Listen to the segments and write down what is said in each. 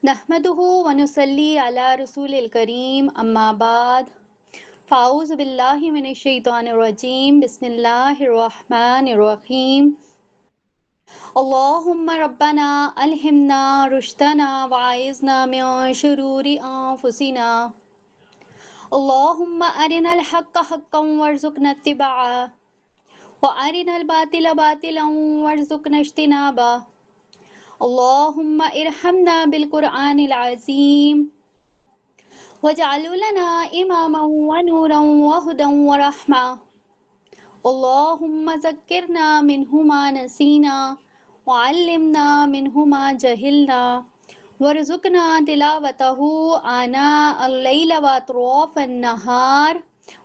نحمدہ ونصلی علی رسول الکریم اما بعد فاعوذ باللہ من الشیطان الرجیم بسم اللہ الرحمن الرحیم اللہم ربنا الہمنا رشدنا وعائذنا من شرور انفسنا اللہم ارنا الحق حقا وارزقنا اتباعہ وارنا الباطل باطلا وارزقنا اجتنابہ اللہم ارحمنا بالقرآن العظیم واجعل لنا اماما ونورا وہدا ورحمہ اللہم ذکرنا منہ ما نسینا وعلمنا منہ ما جہلنا وارزقنا تلاوتہ آناء اللیل واطراف النہار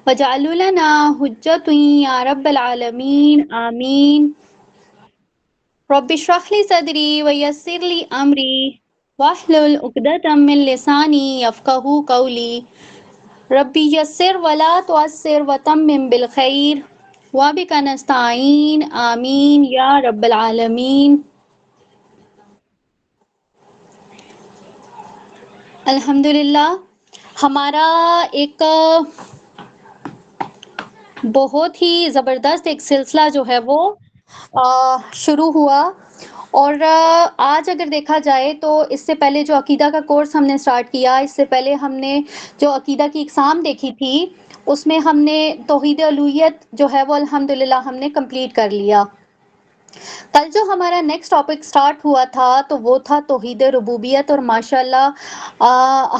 واجعل لنا حجۃ یا رب العالمین آمین رب اشرح لی صدری ویسر لی امری واحلل عقدۃ من لسانی یفقہوا قولی ربی یسر ولا تعسر وتمم بالخیر وبک نستعین آمین یا رب العالمین۔ الحمدللہ ہمارا ایک بہت ہی زبردست ایک سلسلہ جو ہے وہ شروع ہوا، اور آج اگر دیکھا جائے تو اس سے پہلے جو عقیدہ کا کورس ہم نے سٹارٹ کیا، اس سے پہلے ہم نے جو عقیدہ کی اقسام دیکھی تھی اس میں ہم نے توحید الوہیت جو ہے وہ الحمدللہ ہم نے کمپلیٹ کر لیا۔ کل جو ہمارا نیکسٹ ٹاپک سٹارٹ ہوا تھا تو وہ تھا توحید ربوبیت، اور ماشاءاللہ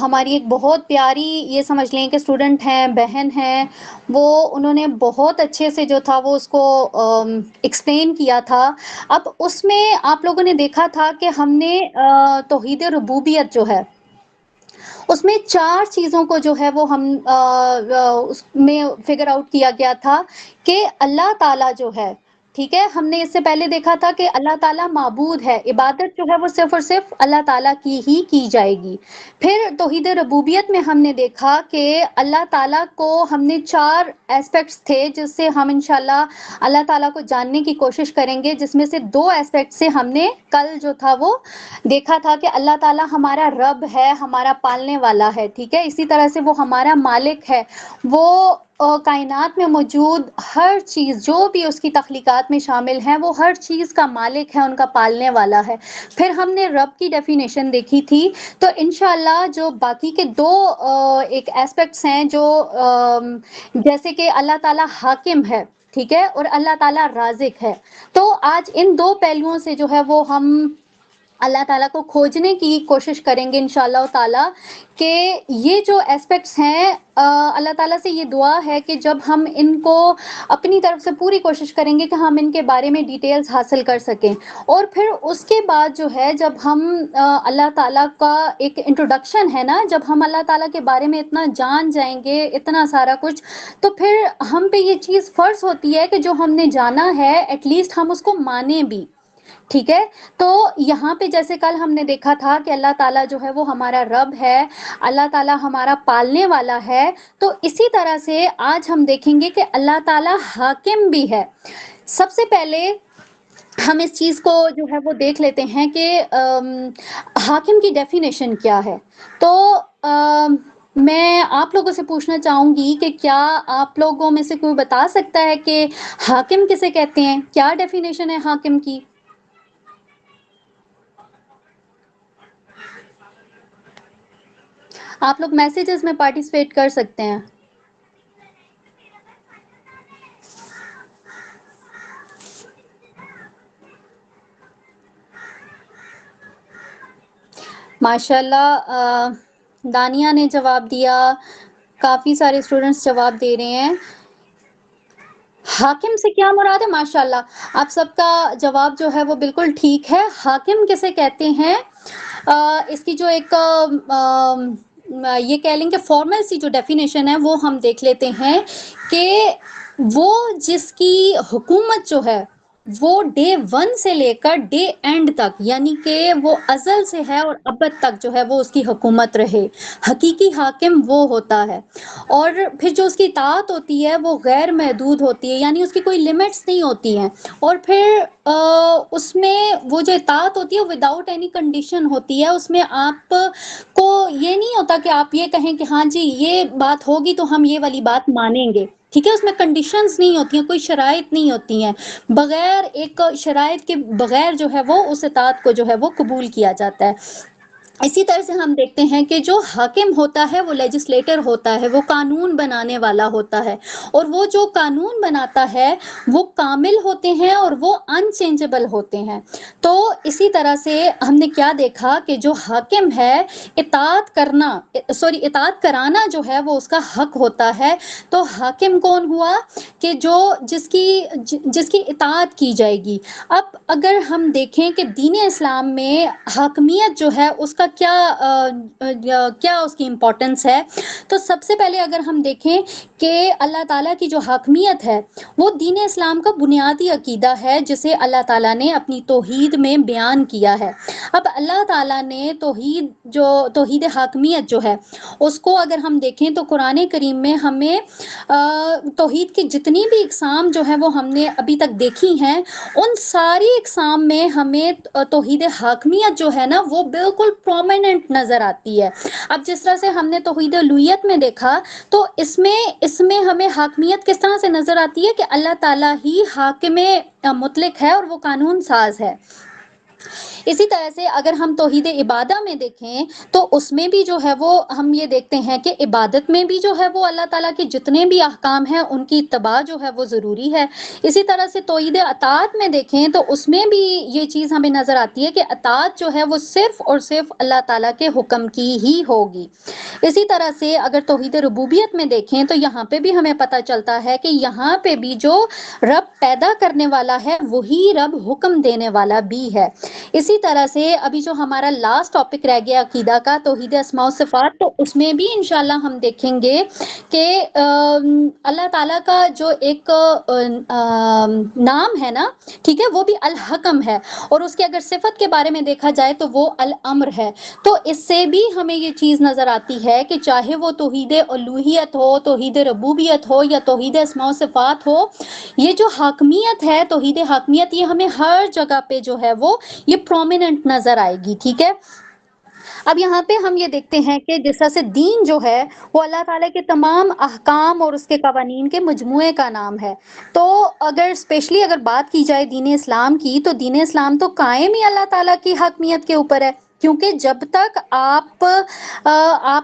ہماری ایک بہت پیاری، یہ سمجھ لیں کہ اسٹوڈنٹ ہیں، بہن ہیں، وہ انہوں نے بہت اچھے سے جو تھا وہ اس کو ایکسپلین کیا تھا۔ اب اس میں آپ لوگوں نے دیکھا تھا کہ ہم نے توحید ربوبیت جو ہے اس میں 4 چیزوں کو جو ہے وہ ہم اس میں فگر آؤٹ کیا گیا تھا کہ اللہ تعالیٰ جو ہے، ٹھیک ہے، ہم نے اس سے پہلے دیکھا تھا کہ اللہ تعالیٰ معبود ہے، عبادت جو ہے وہ صرف اور صرف اللہ تعالیٰ کی ہی کی جائے گی۔ پھر توحید ربوبیت میں ہم نے دیکھا کہ اللہ تعالیٰ کو ہم نے 4 ایسپیکٹس تھے جس سے ہم انشاءاللہ اللہ تعالیٰ کو جاننے کی کوشش کریں گے، جس میں سے 2 ایسپیکٹ سے ہم نے کل جو تھا وہ دیکھا تھا کہ اللہ تعالیٰ ہمارا رب ہے، ہمارا پالنے والا ہے، ٹھیک ہے، اسی طرح سے وہ ہمارا مالک ہے، وہ کائنات میں موجود ہر چیز جو بھی اس کی تخلیقات میں شامل ہیں وہ ہر چیز کا مالک ہے، ان کا پالنے والا ہے۔ پھر ہم نے رب کی ڈیفینیشن دیکھی تھی، تو انشاءاللہ جو باقی کے 2 ایک ایسپیکٹس ہیں جو جیسے کہ اللہ تعالیٰ حاکم ہے، ٹھیک ہے، اور اللہ تعالیٰ رازق ہے، تو آج ان 2 پہلوؤں سے جو ہے وہ ہم اللہ تعالیٰ کو کھوجنے کی کوشش کریں گے انشاءاللہ تعالیٰ، کہ یہ جو ایسپیکٹس ہیں اللہ تعالیٰ سے یہ دعا ہے کہ جب ہم ان کو اپنی طرف سے پوری کوشش کریں گے کہ ہم ان کے بارے میں ڈیٹیلز حاصل کر سکیں، اور پھر اس کے بعد جو ہے جب ہم اللہ تعالیٰ کا ایک انٹروڈکشن ہے نا، جب ہم اللہ تعالیٰ کے بارے میں اتنا جان جائیں گے، اتنا سارا کچھ، تو پھر ہم پہ یہ چیز فرض ہوتی ہے کہ جو ہم نے جانا ہے ایٹ لیسٹ ہم اس کو مانیں بھی، ٹھیک ہے۔ تو یہاں پہ جیسے کل ہم نے دیکھا تھا کہ اللہ تعالیٰ جو ہے وہ ہمارا رب ہے، اللہ تعالیٰ ہمارا پالنے والا ہے، تو اسی طرح سے آج ہم دیکھیں گے کہ اللہ تعالیٰ حاکم بھی ہے۔ سب سے پہلے ہم اس چیز کو جو ہے وہ دیکھ لیتے ہیں کہ حاکم کی ڈیفینیشن کیا ہے۔ تو میں آپ لوگوں سے پوچھنا چاہوں گی کہ کیا آپ لوگوں میں سے کوئی بتا سکتا ہے کہ حاکم کسے کہتے ہیں، کیا ڈیفینیشن ہے حاکم کی؟ آپ لوگ میسیجز میں پارٹیسپیٹ کر سکتے ہیں۔ ماشاءاللہ دانیہ نے جواب دیا، کافی سارے اسٹوڈنٹس جواب دے رہے ہیں۔ حاکم سے کیا مراد ہے؟ ماشاءاللہ آپ سب کا جواب جو ہے وہ بالکل ٹھیک ہے۔ حاکم کسے کہتے ہیں؟ اس کی جو ایک یہ کہہ لیں کہ فارمل سی جو ڈیفینیشن ہے وہ ہم دیکھ لیتے ہیں کہ وہ جس کی حکومت جو ہے وہ ڈے ون سے لے کر ڈے اینڈ تک، یعنی کہ وہ ازل سے ہے اور ابد تک جو ہے وہ اس کی حکومت رہے. حقیقی حاکم وہ ہوتا ہے. اور پھر جو اس کی اطاعت ہوتی ہے وہ غیر محدود ہوتی ہے، یعنی اس کی کوئی لمٹس نہیں ہوتی ہیں. اور پھر اس میں وہ جو اطاعت ہوتی ہے وداؤٹ اینی کنڈیشن ہوتی ہے. اس میں آپ کو یہ نہیں ہوتا کہ آپ یہ کہیں کہ ہاں جی یہ بات ہوگی تو ہم یہ والی بات مانیں گے، ٹھیک ہے. اس میں کنڈیشنز نہیں ہوتی ہیں، کوئی شرائط نہیں ہوتی ہیں. بغیر ایک شرائط کے بغیر جو ہے وہ اس اطاعت کو جو ہے وہ قبول کیا جاتا ہے. اسی طرح سے ہم دیکھتے ہیں کہ جو حاکم ہوتا ہے وہ لیجسلیٹر ہوتا ہے، وہ قانون بنانے والا ہوتا ہے. اور وہ جو قانون بناتا ہے وہ کامل ہوتے ہیں اور وہ انچینجبل ہوتے ہیں. تو اسی طرح سے ہم نے کیا دیکھا کہ جو حاکم ہے اطاعت کرانا جو ہے وہ اس کا حق ہوتا ہے. تو حاکم کون ہوا کہ جس کی اطاعت کی جائے گی. اب اگر ہم دیکھیں کہ دین اسلام میں حاکمیت جو ہے اس کا کیا اس کی امپورٹنس ہے، تو سب سے پہلے اگر ہم دیکھیں کہ اللہ تعالیٰ کی جو حاکمیت ہے وہ دین اسلام کا بنیادی عقیدہ ہے جسے اللہ تعالیٰ نے اپنی توحید میں بیان کیا ہے. اب اللہ تعالیٰ نے توحید حاکمیت جو ہے اس کو اگر ہم دیکھیں تو قرآن کریم میں ہمیں توحید کی جتنی بھی اقسام جو ہے وہ ہم نے ابھی تک دیکھی ہیں ان ساری اقسام میں ہمیں توحید حاکمیت جو ہے نا وہ بالکل پرومیننٹ نظر آتی ہے. اب جس طرح سے ہم نے توحید الوہیت میں دیکھا تو اس میں ہمیں حاکمیت کس طرح سے نظر آتی ہے کہ اللہ تعالیٰ ہی حاکم مطلق ہے اور وہ قانون ساز ہے. اسی طرح سے اگر ہم توحید عبادہ میں دیکھیں تو اس میں بھی جو ہے وہ ہم یہ دیکھتے ہیں کہ عبادت میں بھی جو ہے وہ اللہ تعالیٰ کے جتنے بھی احکام ہیں ان کی اتباع جو ہے وہ ضروری ہے. اسی طرح سے توحید اطاعت میں دیکھیں تو اس میں بھی یہ چیز ہمیں نظر آتی ہے کہ اطاعت جو ہے وہ صرف اور صرف اللہ تعالیٰ کے حکم کی ہی ہوگی. اسی طرح سے اگر توحید ربوبیت میں دیکھیں تو یہاں پہ بھی ہمیں پتہ چلتا ہے کہ یہاں پہ بھی جو رب پیدا کرنے والا ہے وہی رب حکم دینے والا بھی ہے. اسی طرح سے ابھی جو ہمارا لاسٹ ٹاپک رہ گیا عقیدہ کا توحید اسماء و صفات، تو اس میں بھی انشاءاللہ ہم دیکھیں گے کہ اللہ تعالیٰ کا جو ایک نام ہے نا، ٹھیک ہے، وہ بھی الحکم ہے. اور اس کے اگر صفت کے بارے میں دیکھا جائے تو وہ الامر ہے. تو اس سے بھی ہمیں یہ چیز نظر آتی ہے کہ چاہے وہ توحید الوہیت ہو، توحید ربوبیت ہو یا توحید اسماء و صفات ہو، یہ جو حاکمیت ہے توحید حاکمیت یہ ہمیں ہر جگہ پہ جو ہے وہ یہ پرومیننٹ نظر آئے گی. ٹھیک ہے. اب یہاں پہ ہم یہ دیکھتے ہیں کہ جس طرح سے دین جو ہے وہ اللہ تعالیٰ کے تمام احکام اور اس کے قوانین کے مجموعے کا نام ہے. تو اگر اسپیشلی اگر بات کی جائے دین اسلام کی تو دین اسلام تو قائم ہی اللہ تعالیٰ کی حاکمیت کے اوپر ہے. کیونکہ جب تک آپ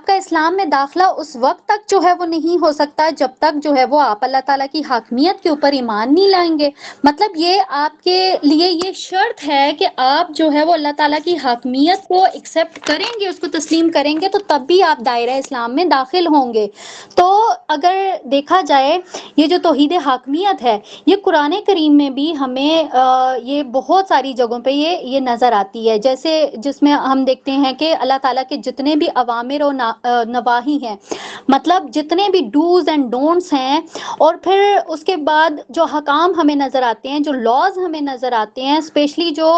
کا اسلام میں داخلہ اس وقت تک جو ہے وہ نہیں ہو سکتا جب تک جو ہے وہ آپ اللہ تعالیٰ کی حاکمیت کے اوپر ایمان نہیں لائیں گے. مطلب یہ آپ کے لیے یہ شرط ہے کہ آپ جو ہے وہ اللہ تعالیٰ کی حاکمیت کو ایکسپٹ کریں گے، اس کو تسلیم کریں گے، تو تب بھی آپ دائرہ اسلام میں داخل ہوں گے. تو اگر دیکھا جائے یہ جو توحید حاکمیت ہے یہ قرآن کریم میں بھی ہمیں یہ بہت ساری جگہوں پہ یہ نظر آتی ہے. جیسے جس میں ہم دیکھتے ہیں کہ اللہ تعالیٰ کے جتنے بھی اوامر و نواہی ہیں، مطلب جتنے بھی ڈوز اینڈ ڈونٹس ہیں، اور پھر اس کے بعد جو حکام ہمیں نظر آتے ہیں، جو لاز ہمیں نظر آتے ہیں، اسپیشلی جو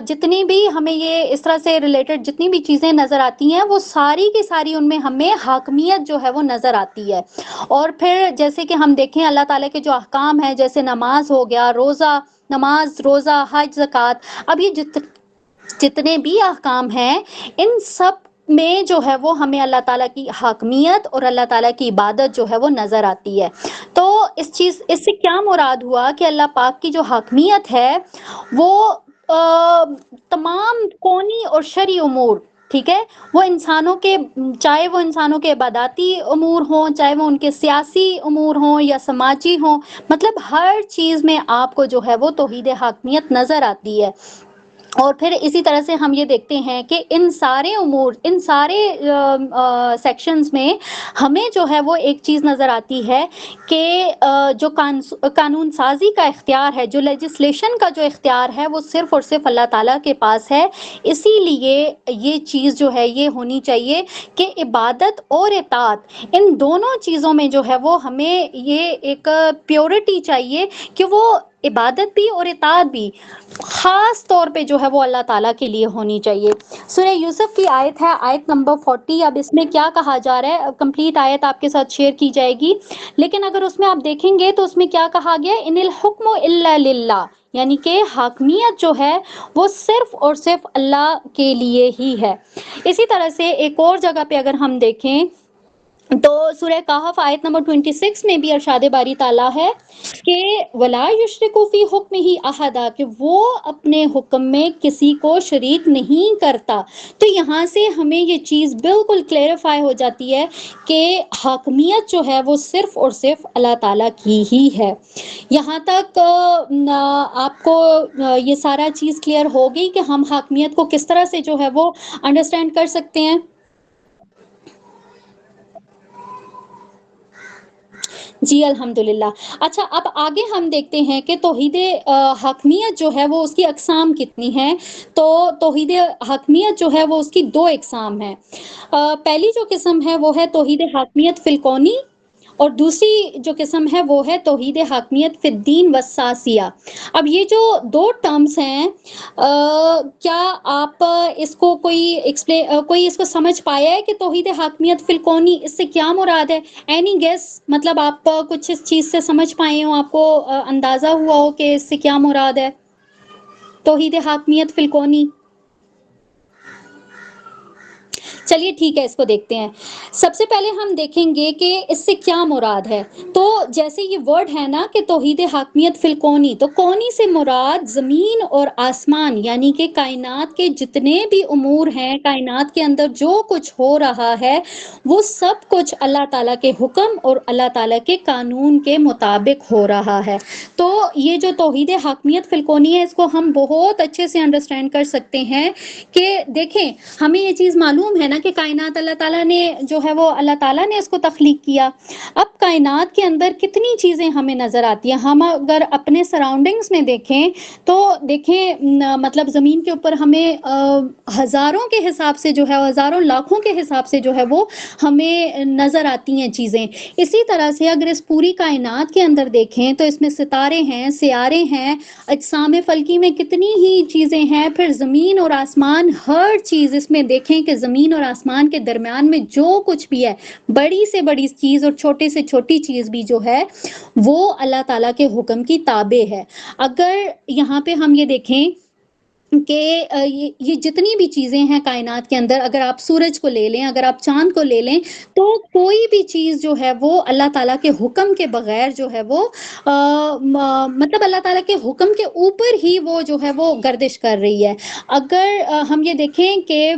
جتنی بھی ہمیں یہ اس طرح سے ریلیٹڈ جتنی بھی چیزیں نظر آتی ہیں وہ ساری کی ساری ان میں ہمیں حاکمیت جو ہے وہ نظر آتی ہے. اور پھر جیسے کہ ہم دیکھیں اللہ تعالیٰ کے جو احکام ہیں جیسے نماز ہو گیا، روزہ، حج، زکوٰۃ، اب یہ جتنے بھی احکام ہیں ان سب میں جو ہے وہ ہمیں اللہ تعالیٰ کی حاکمیت اور اللہ تعالیٰ کی عبادت جو ہے وہ نظر آتی ہے. تو اس سے کیا مراد ہوا کہ اللہ پاک کی جو حاکمیت ہے وہ تمام کونی اور شرعی امور، ٹھیک ہے، وہ چاہے وہ انسانوں کے عباداتی امور ہوں، چاہے وہ ان کے سیاسی امور ہوں یا سماجی ہوں، مطلب ہر چیز میں آپ کو جو ہے وہ توحید حاکمیت نظر آتی ہے. اور پھر اسی طرح سے ہم یہ دیکھتے ہیں کہ ان سارے سیکشنز میں ہمیں جو ہے وہ ایک چیز نظر آتی ہے کہ جو قانون سازی کا اختیار ہے، جو لیجسلیشن کا جو اختیار ہے، وہ صرف اور صرف اللہ تعالیٰ کے پاس ہے. اسی لیے یہ چیز جو ہے یہ ہونی چاہیے کہ عبادت اور اطاعت ان دونوں چیزوں میں جو ہے وہ ہمیں یہ ایک پیورٹی چاہیے کہ وہ عبادت بھی اور اطاعت بھی خاص طور پہ جو ہے وہ اللہ تعالیٰ کے لیے ہونی چاہیے۔ سورہ یوسف کی آیت ہے، آیت نمبر 40۔ اب اس میں کیا کہا جا رہا ہے، کمپلیٹ آیت آپ کے ساتھ شیئر کی جائے گی، لیکن اگر اس میں آپ دیکھیں گے تو اس میں کیا کہا گیا، ان الحکم الا للہ، یعنی کہ حاکمیت جو ہے وہ صرف اور صرف اللہ کے لیے ہی ہے۔ اسی طرح سے ایک اور جگہ پہ اگر ہم دیکھیں تو سورہ کہف آیت نمبر 26 میں بھی ارشاد باری تعالیٰ ہے کہ ولا یشرک فی حکمہ احدا، کہ وہ اپنے حکم میں کسی کو شریک نہیں کرتا۔ تو یہاں سے ہمیں یہ چیز بالکل کلیریفائی ہو جاتی ہے کہ حاکمیت جو ہے وہ صرف اور صرف اللہ تعالیٰ کی ہی ہے۔ یہاں تک آپ کو یہ سارا چیز کلیئر ہو گئی کہ ہم حاکمیت کو کس طرح سے جو ہے وہ انڈرسٹینڈ کر سکتے ہیں؟ جی الحمدللہ۔ اچھا، اب آگے ہم دیکھتے ہیں کہ توحید حاکمیت جو ہے وہ اس کی اقسام کتنی ہیں۔ تو توحید حاکمیت جو ہے وہ اس کی دو اقسام ہیں۔ پہلی جو قسم ہے وہ ہے توحید حاکمیت فی الکونی، اور دوسری جو قسم ہے وہ ہے توحید حاکمیت فی الدین والساسیہ۔ اب یہ جو دو ٹرمز ہیں، کیا آپ اس کو کوئی اس کو سمجھ پایا ہے کہ توحید حاکمیت فی الکونی اس سے کیا مراد ہے؟ اینی گیس، مطلب آپ کچھ اس چیز سے سمجھ پائے ہوں، آپ کو اندازہ ہوا ہو کہ اس سے کیا مراد ہے توحید حاکمیت فی الکونی؟ چلیے ٹھیک ہے، اس کو دیکھتے ہیں۔ سب سے پہلے ہم دیکھیں گے کہ اس سے کیا مراد ہے۔ تو جیسے یہ ورڈ ہے نا کہ توحید حاکمیت فی الکونی، تو کونی سے مراد زمین اور آسمان، یعنی کہ کائنات کے جتنے بھی امور ہیں، کائنات کے اندر جو کچھ ہو رہا ہے وہ سب کچھ اللہ تعالیٰ کے حکم اور اللہ تعالیٰ کے قانون کے مطابق ہو رہا ہے۔ تو یہ جو توحید حاکمیت فی الکونی ہے، اس کو ہم بہت اچھے سے انڈرسٹینڈ کر سکتے ہیں کہ دیکھیں، ہمیں یہ چیز معلوم ہے نا کہ کائنات اللہ تعالیٰ نے جو ہے وہ اللہ تعالیٰ نے اس کو تخلیق کیا۔ اب کائنات کے اندر کتنی چیزیں ہمیں نظر آتی ہیں، ہم اگر اپنے سراؤنڈنگز میں دیکھیں تو دیکھیں مطلب زمین کے اوپر ہمیں ہزاروں کے حساب سے جو ہے، ہزاروں لاکھوں کے حساب سے جو ہے وہ ہمیں نظر آتی ہیں چیزیں۔ اسی طرح سے اگر اس پوری کائنات کے اندر دیکھیں تو اس میں ستارے ہیں، سیارے ہیں، اجسام فلکی میں کتنی ہی چیزیں ہیں، پھر زمین اور آسمان، ہر چیز اس میں دیکھیں کہ زمین اور آسمان کے درمیان میں جو کچھ بھی ہے، بڑی سے بڑی چیز اور چھوٹے سے چھوٹی چیز بھی جو ہے وہ اللہ تعالیٰ کے حکم کی تابع ہے۔ اگر یہاں پہ ہم یہ دیکھیں کہ یہ جتنی بھی چیزیں ہیں کائنات کے اندر، اگر آپ سورج کو لے لیں، اگر آپ چاند کو لے لیں، تو کوئی بھی چیز جو ہے وہ اللہ تعالیٰ کے حکم کے بغیر جو ہے وہ مطلب اللہ تعالیٰ کے حکم کے اوپر ہی وہ جو ہے وہ گردش کر رہی ہے۔ اگر ہم یہ دیکھیں کہ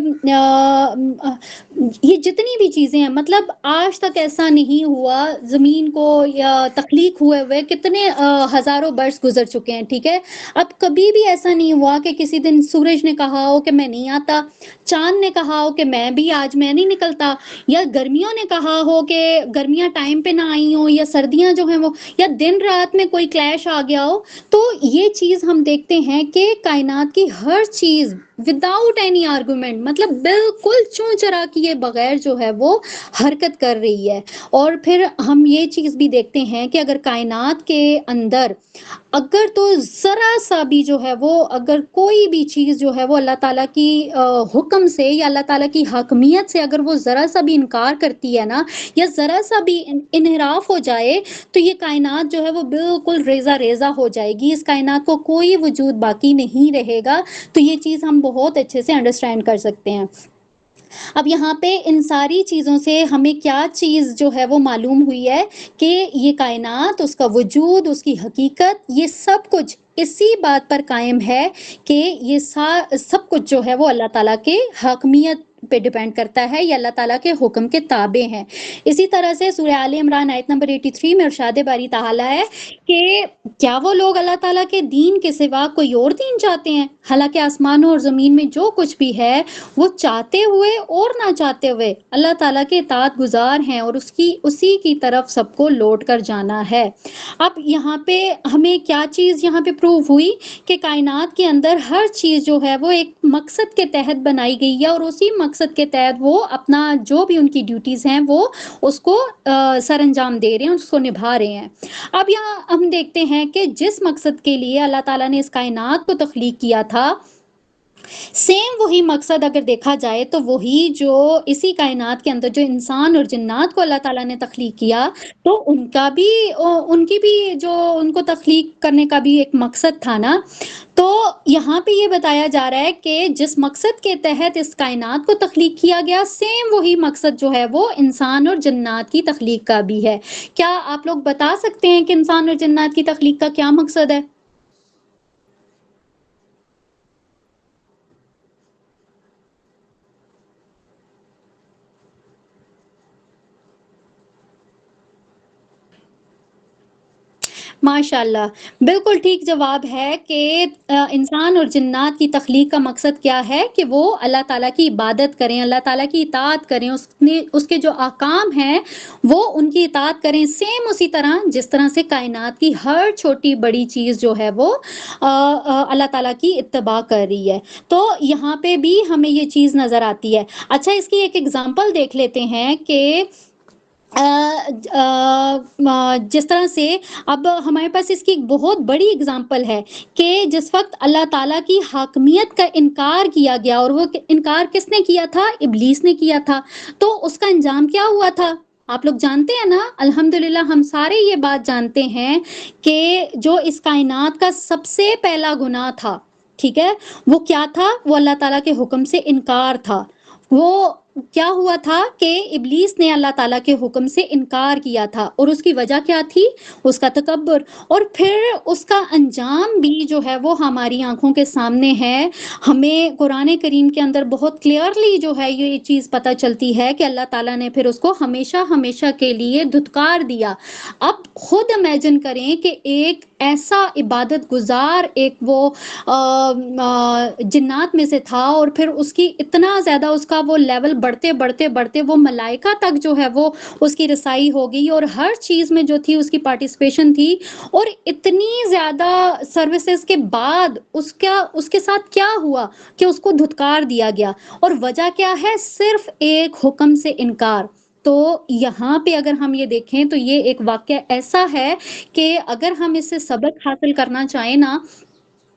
یہ جتنی بھی چیزیں ہیں، مطلب آج تک ایسا نہیں ہوا، زمین کو یا تخلیق ہوئے ہوئے کتنے ہزاروں برس گزر چکے ہیں، ٹھیک ہے، اب کبھی بھی ایسا نہیں ہوا کہ کسی دن سورج نے کہا ہو کہ میں نہیں آتا، چاند نے کہا ہو کہ میں بھی آج میں نہیں نکلتا، یا گرمیوں نے کہا ہو کہ گرمیاں ٹائم پہ نہ آئی ہوں، یا سردیاں جو ہیں وہ، یا دن رات میں کوئی کلیش آ گیا ہو۔ تو یہ چیز ہم دیکھتے ہیں کہ کائنات کی ہر چیز وداؤٹ اینی آرگومنٹ، مطلب بالکل چوں چرا کیے بغیر جو ہے وہ حرکت کر رہی ہے۔ اور پھر ہم یہ چیز بھی دیکھتے ہیں کہ اگر کائنات کے اندر اگر تو ذرا سا بھی جو ہے وہ، اگر کوئی بھی چیز جو ہے وہ اللہ تعالیٰ کی حکم سے یا اللہ تعالیٰ کی حاکمیت سے اگر وہ ذرا سا بھی انکار کرتی ہے نا، یا ذرا سا بھی انحراف ہو جائے، تو یہ کائنات جو ہے وہ بالکل ریزہ ریزہ ہو جائے گی، اس کائنات کو کوئی وجود باقی نہیں رہے گا۔ تو یہ چیز ہم بہت اچھے سے انڈرسٹینڈ کر سکتے ہیں۔ اب یہاں پہ ان ساری چیزوں سے ہمیں کیا چیز جو ہے وہ معلوم ہوئی ہے کہ یہ کائنات، اس کا وجود، اس کی حقیقت، یہ سب کچھ اسی بات پر قائم ہے کہ یہ سب کچھ جو ہے وہ اللہ تعالیٰ کے حاکمیت پہ ڈیپینڈ کرتا ہے، یا اللہ تعالیٰ کے حکم کے تابع ہیں۔ اسی طرح سے سورہ آل عمران آیت نمبر 83 میں ارشاد باری تعالیٰ ہے کہ کیا وہ لوگ اللہ تعالیٰ کے دین کے سوا کوئی اور دین چاہتے ہیں، حالانکہ آسمانوں اور زمین میں جو کچھ بھی ہے وہ چاہتے ہوئے اور نہ چاہتے ہوئے اللہ تعالیٰ کے اطاعت گزار ہیں، اور اسی کی طرف سب کو لوٹ کر جانا ہے۔ اب یہاں پہ ہمیں کیا چیز یہاں پہ پروو ہوئی کہ کائنات کے اندر ہر چیز جو ہے وہ ایک مقصد کے تحت بنائی گئی ہے، اور اسی مقصد کے تحت وہ اپنا جو بھی ان کی ڈیوٹیز ہیں وہ اس کو سر انجام دے رہے ہیں، اس کو نبھا رہے ہیں۔ اب یہاں ہم دیکھتے ہیں کہ جس مقصد کے لیے اللہ تعالیٰ نے اس کائنات کو تخلیق کیا تھا، سیم وہی مقصد اگر دیکھا جائے تو وہی جو اسی کائنات کے اندر جو انسان اور جنات کو اللہ تعالیٰ نے تخلیق کیا، تو ان کا بھی ان کی بھی جو ان کو تخلیق کرنے کا بھی ایک مقصد تھا نا۔ تو یہاں پہ یہ بتایا جا رہا ہے کہ جس مقصد کے تحت اس کائنات کو تخلیق کیا گیا، سیم وہی مقصد جو ہے وہ انسان اور جنات کی تخلیق کا بھی ہے۔ کیا آپ لوگ بتا سکتے ہیں کہ انسان اور جنات کی تخلیق کا کیا مقصد ہے؟ ماشاء اللہ، بالکل ٹھیک جواب ہے کہ انسان اور جنات کی تخلیق کا مقصد کیا ہے کہ وہ اللہ تعالیٰ کی عبادت کریں، اللہ تعالیٰ کی اطاعت کریں، اس کے جو احکام ہیں وہ ان کی اطاعت کریں، سیم اسی طرح جس طرح سے کائنات کی ہر چھوٹی بڑی چیز جو ہے وہ اللہ تعالیٰ کی اتباع کر رہی ہے۔ تو یہاں پہ بھی ہمیں یہ چیز نظر آتی ہے۔ اچھا، اس کی ایک اگزامپل دیکھ لیتے ہیں کہ جس طرح سے اب ہمارے پاس اس کی ایک بہت بڑی اگزامپل ہے کہ جس وقت اللہ تعالیٰ کی حاکمیت کا انکار کیا گیا، اور وہ انکار کس نے کیا تھا؟ ابلیس نے کیا تھا۔ تو اس کا انجام کیا ہوا تھا؟ آپ لوگ جانتے ہیں نا، الحمدللہ ہم سارے یہ بات جانتے ہیں کہ جو اس کائنات کا سب سے پہلا گناہ تھا، ٹھیک ہے، وہ کیا تھا؟ وہ اللہ تعالیٰ کے حکم سے انکار تھا۔ وہ کیا ہوا تھا کہ ابلیس نے اللہ تعالیٰ کے حکم سے انکار کیا تھا، اور اس کی وجہ کیا تھی؟ اس کا تکبر۔ اور پھر اس کا انجام بھی جو ہے وہ ہماری آنکھوں کے سامنے ہے۔ ہمیں قرآن کریم کے اندر بہت کلیئرلی جو ہے یہ چیز پتہ چلتی ہے کہ اللہ تعالیٰ نے پھر اس کو ہمیشہ ہمیشہ کے لیے دھتکار دیا۔ اب خود امیجن کریں کہ ایک ایسا عبادت گزار ایک وہ جنات میں سے تھا، اور پھر اس کی اتنا زیادہ اس کا وہ لیول بڑھتے بڑھتے بڑھتے وہ ملائکہ تک جو ہے وہ اس کی رسائی ہو گئی، اور ہر چیز میں جو تھی اس کی پارٹیسپیشن تھی، اور اتنی زیادہ سروسز کے بعد اس کے ساتھ کیا ہوا کہ اس کو دھتکار دیا گیا، اور وجہ کیا ہے؟ صرف ایک حکم سے انکار۔ تو یہاں پہ اگر ہم یہ دیکھیں تو یہ ایک واقعہ ایسا ہے کہ اگر ہم اس سے سبق حاصل کرنا چاہیں نا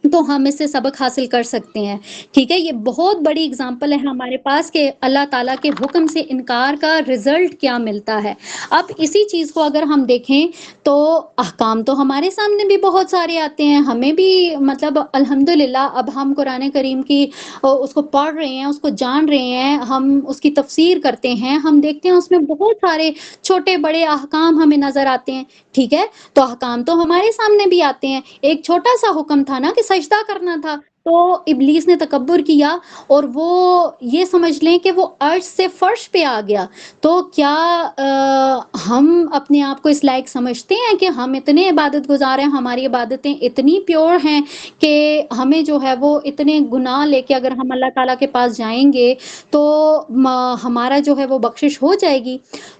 تو ہم اس سے سبق حاصل کر سکتے ہیں، ٹھیک ہے۔ یہ بہت بڑی اگزامپل ہے ہمارے پاس کہ اللہ تعالیٰ کے حکم سے انکار کا رزلٹ کیا ملتا ہے۔ اب اسی چیز کو اگر ہم دیکھیں تو احکام تو ہمارے سامنے بھی بہت سارے آتے ہیں، ہمیں بھی مطلب الحمدللہ اب ہم قرآن کریم کی اس کو پڑھ رہے ہیں، اس کو جان رہے ہیں، ہم اس کی تفسیر کرتے ہیں، ہم دیکھتے ہیں اس میں بہت سارے چھوٹے بڑے احکام ہمیں نظر آتے ہیں، ٹھیک ہے۔ تو احکام تو ہمارے سامنے بھی آتے ہیں۔ ایک چھوٹا سا حکم تھا نا کہ سجدہ کرنا تھا، تو ابلیس نے تکبر کیا، اور وہ یہ سمجھ لیں کہ وہ عرش سے فرش پہ آ گیا۔ تو کیا ہم اپنے آپ کو اس لائق سمجھتے ہیں کہ ہم اتنے عبادت گزار ہیں، ہماری عبادتیں اتنی پیور ہیں کہ ہمیں جو ہے وہ اتنے گناہ لے کے اگر ہم اللہ تعالیٰ کے پاس جائیں گے تو ہمارا جو ہے وہ بخشش ہو جائے گی؟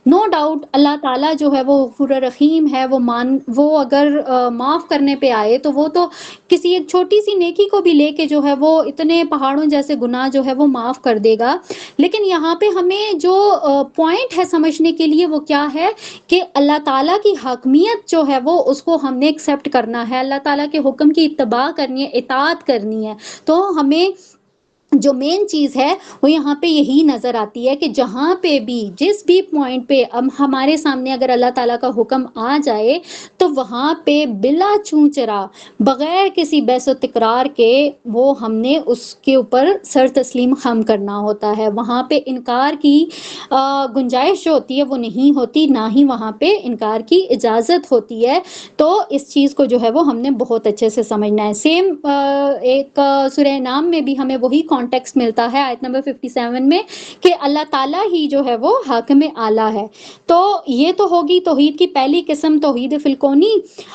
نو ڈاؤٹ اللہ تعالیٰ جو ہے وہ غفور رحیم ہے، وہ اگر معاف کرنے پہ آئے تو وہ تو کسی ایک چھوٹی سی نیکی کو بھی لے کے جو ہے وہ اتنے پہاڑوں جیسے گناہ جو ہے وہ معاف کر دے گا۔ لیکن یہاں پہ ہمیں جو پوائنٹ ہے سمجھنے کے لیے وہ کیا ہے کہ اللہ تعالیٰ کی حاکمیت جو ہے وہ اس کو ہم نے ایکسیپٹ کرنا ہے، اللہ تعالیٰ کے حکم کی اتباع کرنی ہے، اطاعت کرنی ہے۔ تو ہمیں جو مین چیز ہے وہ یہاں پہ یہی نظر آتی ہے کہ جہاں پہ بھی جس بھی پوائنٹ پہ اب ہمارے سامنے اگر اللہ تعالیٰ کا حکم آ جائے تو وہاں پہ بلا چوں چرا، بغیر کسی بحث و تکرار کے وہ ہم نے اس کے اوپر سر تسلیم خم کرنا ہوتا ہے۔ وہاں پہ انکار کی گنجائش جو ہوتی ہے وہ نہیں ہوتی، نہ ہی وہاں پہ انکار کی اجازت ہوتی ہے۔ تو اس چیز کو جو ہے وہ ہم نے بہت اچھے سے سمجھنا ہے۔ سیم ایک سورہ نام میں بھی ہمیں وہی کانٹیکسٹ ملتا ہے آیت نمبر 57 میں کہ اللہ تعالیٰ ہی جو ہے وہ حاکم اعلیٰ ہے۔ تو یہ تو ہوگی توحید کی پہلی قسم، توحید فی الکونی۔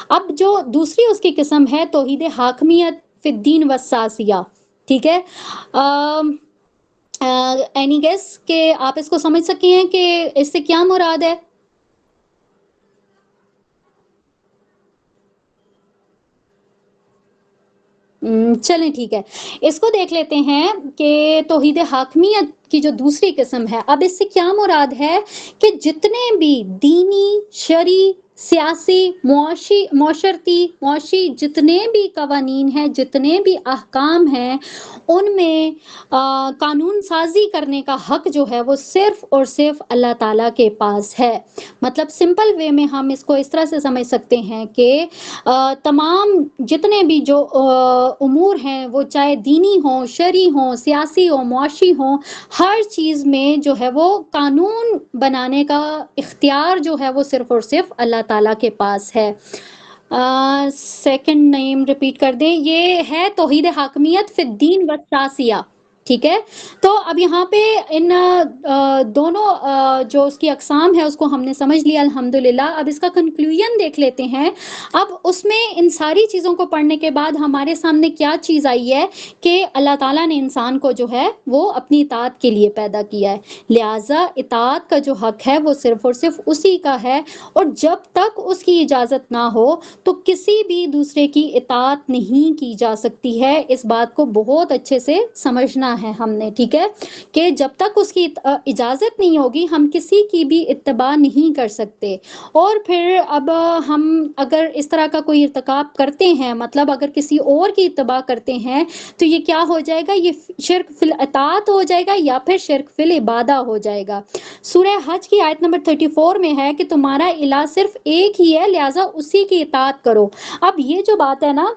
اب جو دوسری اس کی قسم ہے توحید حاکمیت فی الدین والساسیہ، ٹھیک ہے۔ اینی گیس کہ آپ اس کو سمجھ سکے ہیں کہ اس سے کیا مراد ہے؟ چلیں ٹھیک ہے، اس کو دیکھ لیتے ہیں کہ توحید حاکمیت کی جو دوسری قسم ہے. اب اس سے کیا مراد ہے کہ جتنے بھی دینی، شرعی، سیاسی، معاشی جتنے بھی قوانین ہیں، جتنے بھی احکام ہیں، ان میں قانون سازی کرنے کا حق جو ہے وہ صرف اور صرف اللہ تعالیٰ کے پاس ہے. مطلب سمپل وے میں ہم اس کو اس طرح سے سمجھ سکتے ہیں کہ تمام جتنے بھی جو امور ہیں، وہ چاہے دینی ہوں، شرعی ہوں، سیاسی ہوں، معاشی ہوں، ہر چیز میں جو ہے وہ قانون بنانے کا اختیار جو ہے وہ صرف اور صرف اللہ تعالیٰ کے پاس ہے. سیکنڈ نیم ریپیٹ کر دیں، یہ ہے توحید حاکمیت فی الدین والسیاسیہ. ٹھیک ہے، تو اب یہاں پہ ان دونوں جو اس کی اقسام ہے اس کو ہم نے سمجھ لیا الحمدللہ. اب اس کا کنکلوژن دیکھ لیتے ہیں. اب اس میں ان ساری چیزوں کو پڑھنے کے بعد ہمارے سامنے کیا چیز آئی ہے کہ اللہ تعالیٰ نے انسان کو جو ہے وہ اپنی اطاعت کے لیے پیدا کیا ہے، لہٰذا اطاعت کا جو حق ہے وہ صرف اور صرف اسی کا ہے، اور جب تک اس کی اجازت نہ ہو تو کسی بھی دوسرے کی اطاعت نہیں کی جا سکتی ہے. اس بات کو بہت اچھے سے سمجھنا ہے ہم نے. ٹھیک ہے، کہ جب تک اس کی اجازت نہیں ہوگی ہم کسی کی بھی اتباع نہیں کر سکتے. اور پھر اب ہم اگر اس طرح کا کوئی ارتکاب کرتے ہیں، مطلب اگر کسی اور کی اتباع کرتے ہیں، تو یہ کیا ہو جائے گا؟ یہ شرک فی الاطاعت ہو جائے گا یا پھر شرک فی العبادہ ہو جائے گا. سورہ حج کی آیت نمبر 34 میں ہے کہ تمہارا الہ صرف ایک ہی ہے، لہٰذا اسی کی اطاعت کرو. اب یہ جو بات ہے نا،